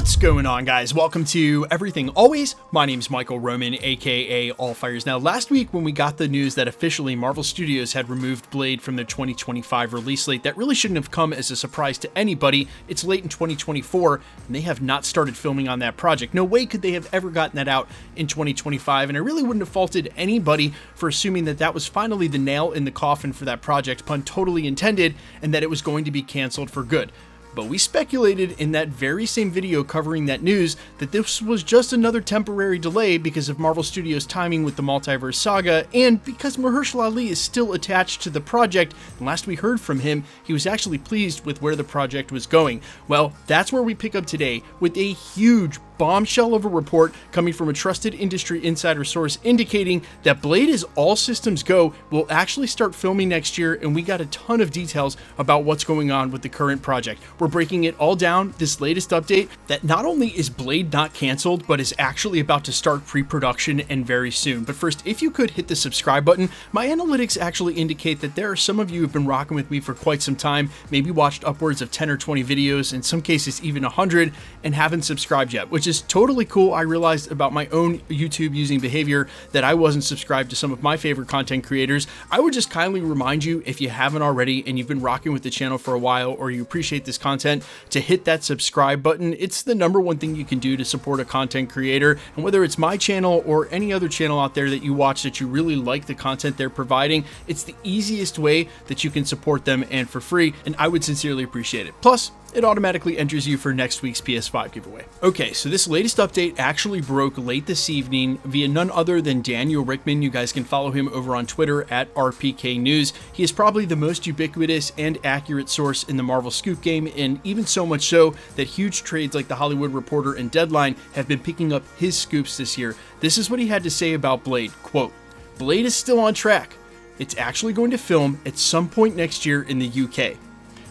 What's going on, guys? Welcome to Everything Always. My name's Michael Roman, aka Allfires. Now, last week when we got the news that officially Marvel Studios had removed Blade from their 2025 release slate, that really shouldn't have come as a surprise to anybody. It's late in 2024, and they have not started filming on that project. No way could they have ever gotten that out in 2025, and I really wouldn't have faulted anybody for assuming that that was finally the nail in the coffin for that project, pun totally intended, and that it was going to be canceled for good. But we speculated in that very same video covering that news that this was just another temporary delay because of Marvel Studios' timing with the Multiverse Saga, and because Mahershala Ali is still attached to the project, and last we heard from him, he was actually pleased with where the project was going. Well, that's where we pick up today with a huge bombshell of a report coming from a trusted industry insider source indicating that Blade is all systems go, will actually start filming next year, and we got a ton of details about what's going on with the current project. We're breaking it all down, this latest update, that not only is Blade not canceled, but is actually about to start pre-production and very soon. But first, if you could hit the subscribe button, my analytics actually indicate that there are some of you who've been rocking with me for quite some time, maybe watched upwards of 10 or 20 videos, in some cases even 100, and haven't subscribed yet, which is totally cool. I realized about my own YouTube using behavior that I wasn't subscribed to some of my favorite content creators. I would just kindly remind you, if you haven't already and you've been rocking with the channel for a while, or you appreciate this content, to hit that subscribe button. It's the number one thing you can do to support a content creator, and whether it's my channel or any other channel out there that you watch that you really like the content they're providing, it's the easiest way that you can support them, and for free, and I would sincerely appreciate it. Plus, it automatically enters you for next week's PS5 giveaway. Okay, so this latest update actually broke late this evening via none other than Daniel Rickman. You guys can follow him over on Twitter at RPK News. He is probably the most ubiquitous and accurate source in the Marvel scoop game, and even so much so that huge trades like The Hollywood Reporter and Deadline have been picking up his scoops this year. This is what he had to say about Blade. Quote, "Blade is still on track. It's actually going to film at some point next year in the UK.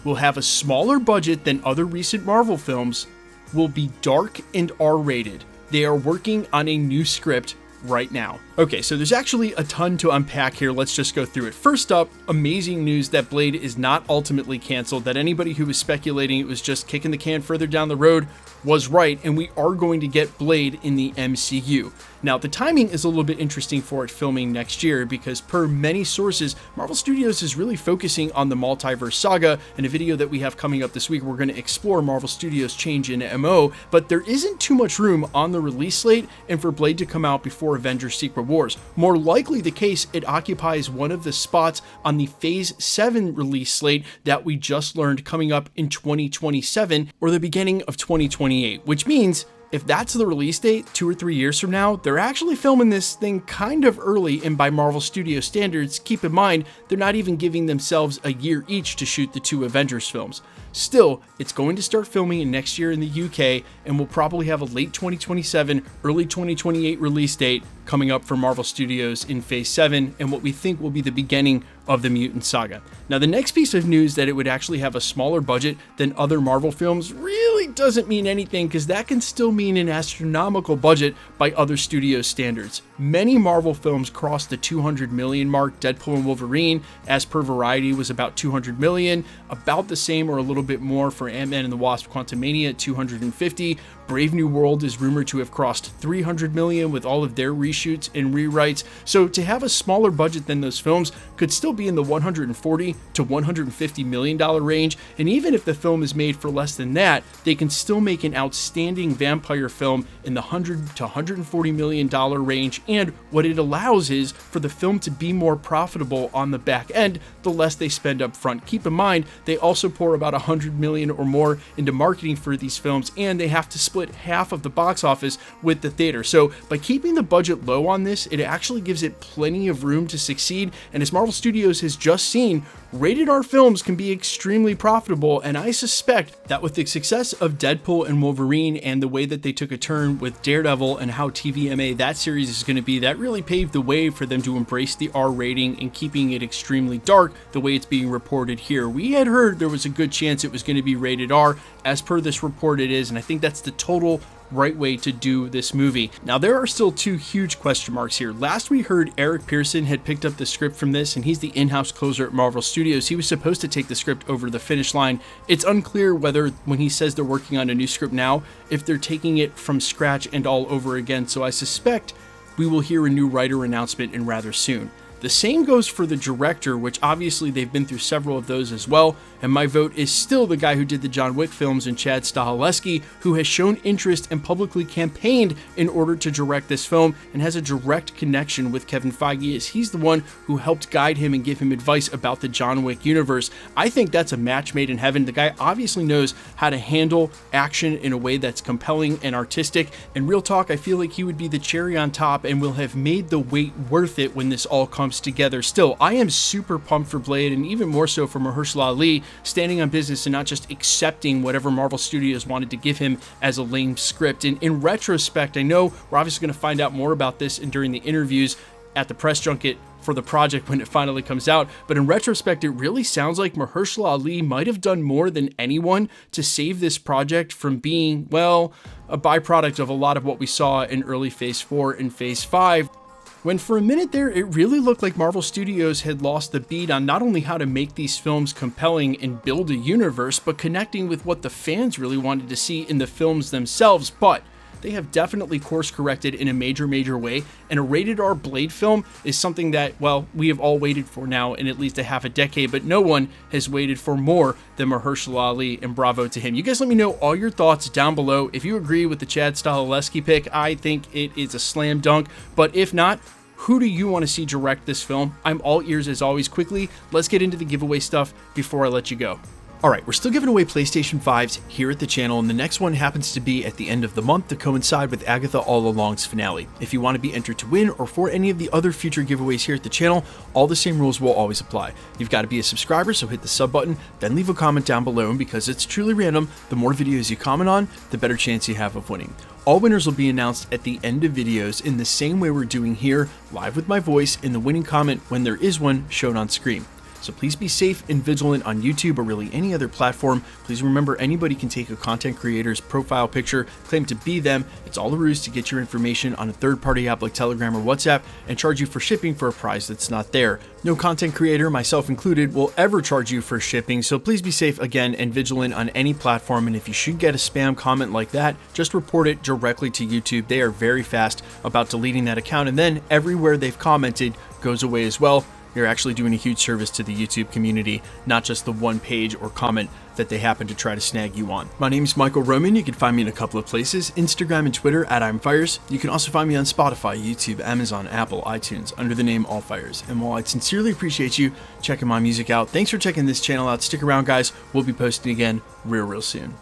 Will have a smaller budget than other recent Marvel films, will be dark and R-rated. They are working on a new script right now." Okay, so there's actually a ton to unpack here. Let's just go through it. First up, amazing news that Blade is not ultimately canceled, that anybody who was speculating it was just kicking the can further down the road was right, and we are going to get Blade in the MCU. Now, the timing is a little bit interesting for it filming next year because per many sources, Marvel Studios is really focusing on the Multiverse Saga. In a video that we have coming up this week, we're going to explore Marvel Studios' change in MO, but there isn't too much room on the release slate and for Blade to come out before Avengers Secret Wars. More likely the case, it occupies one of the spots on the Phase 7 release slate that we just learned coming up in 2027 or the beginning of 2028, which means if that's the release date 2 or 3 years from now, they're actually filming this thing kind of early, and by Marvel Studios standards, keep in mind, they're not even giving themselves a year each to shoot the 2 Avengers films. Still, it's going to start filming next year in the UK, and we'll probably have a late 2027, early 2028 release date coming up for Marvel Studios in Phase 7, and what we think will be the beginning of the Mutant Saga. Now, the next piece of news that it would actually have a smaller budget than other Marvel films really doesn't mean anything, because that can still mean an astronomical budget by other studio standards. Many Marvel films crossed the 200 million mark. Deadpool and Wolverine, as per Variety, was about 200 million, about the same or a little bit more for Ant-Man and the Wasp: Quantumania at 250. Brave New World is rumored to have crossed 300 million with all of their reshoots and rewrites. So to have a smaller budget than those films could still be in the 140 to 150 million dollar range, and even if the film is made for less than that, they can still make an outstanding vampire film in the 100 to 140 million dollar range. And what it allows is for the film to be more profitable on the back end the less they spend up front. Keep in mind, they also pour about 100 million or more into marketing for these films, and they have to split half of the box office with the theater. So by keeping the budget low on this, it actually gives it plenty of room to succeed. And as Marvel Studios has just seen, rated R films can be extremely profitable, and I suspect that with the success of Deadpool and Wolverine and the way that they took a turn with Daredevil and how TVMA that series is going to be, that really paved the way for them to embrace the R rating and keeping it extremely dark the way it's being reported here. We had heard there was a good chance it was going to be rated R. As per this report, it is, and I think that's the total right way to do this movie. Now, there are still two huge question marks here. Last we heard, Eric Pearson had picked up the script from this, and he's the in-house closer at Marvel Studios. He was supposed to take the script over the finish line. It's unclear whether, when he says they're working on a new script now, if they're taking it from scratch and all over again. So I suspect we will hear a new writer announcement in rather soon. The same goes for the director, which obviously they've been through several of those as well, and my vote is still the guy who did the John Wick films in Chad Stahelski, who has shown interest and publicly campaigned in order to direct this film and has a direct connection with Kevin Feige, as he's the one who helped guide him and give him advice about the John Wick universe. I think that's a match made in heaven. The guy obviously knows how to handle action in a way that's compelling and artistic, and real talk, I feel like he would be the cherry on top and will have made the wait worth it when this all comes together. Still, I am super pumped for Blade, and even more so for Mahershala Ali standing on business and not just accepting whatever Marvel Studios wanted to give him as a lame script. And in retrospect, I know we're obviously going to find out more about this during the interviews at the press junket for the project when it finally comes out, but in retrospect, it really sounds like Mahershala Ali might have done more than anyone to save this project from being, well, a byproduct of a lot of what we saw in early Phase 4 and Phase 5. When for a minute there, it really looked like Marvel Studios had lost the beat on not only how to make these films compelling and build a universe, but connecting with what the fans really wanted to see in the films themselves. But they have definitely course corrected in a major way, and a rated R Blade film is something that, well, we have all waited for now in at least a half a decade, but no one has waited for more than Mahershala Ali, and bravo to him. You guys let me know all your thoughts down below. If you agree with the Chad Stahelski pick, I think it is a slam dunk, but if not, who do you want to see direct this film? I'm all ears as always. Quickly, let's get into the giveaway stuff before I let you go. Alright, we're still giving away PlayStation 5s here at the channel, and the next one happens to be at the end of the month to coincide with Agatha All Along's finale. If you want to be entered to win, or for any of the other future giveaways here at the channel, all the same rules will always apply. You've got to be a subscriber, so hit the sub button, then leave a comment down below, and because it's truly random, the more videos you comment on, the better chance you have of winning. All winners will be announced at the end of videos in the same way we're doing here, live with my voice, in the winning comment when there is one shown on screen. So please be safe and vigilant on YouTube or really any other platform. Please remember, anybody can take a content creator's profile picture, claim to be them. It's all a ruse to get your information on a third-party app like Telegram or WhatsApp and charge you for shipping for a price that's not there. No content creator, myself included, will ever charge you for shipping, so please be safe again and vigilant on any platform. And if you should get a spam comment like that, just report it directly to YouTube. They are very fast about deleting that account, and then everywhere they've commented goes away as well. You're actually doing a huge service to the YouTube community, not just the one page or comment that they happen to try to snag you on. My name is Michael Roman. You can find me in a couple of places, Instagram and Twitter at I'mFires. You can also find me on Spotify, YouTube, Amazon, Apple, iTunes under the name Allfires. And while I sincerely appreciate you checking my music out, thanks for checking this channel out. Stick around, guys. We'll be posting again real soon.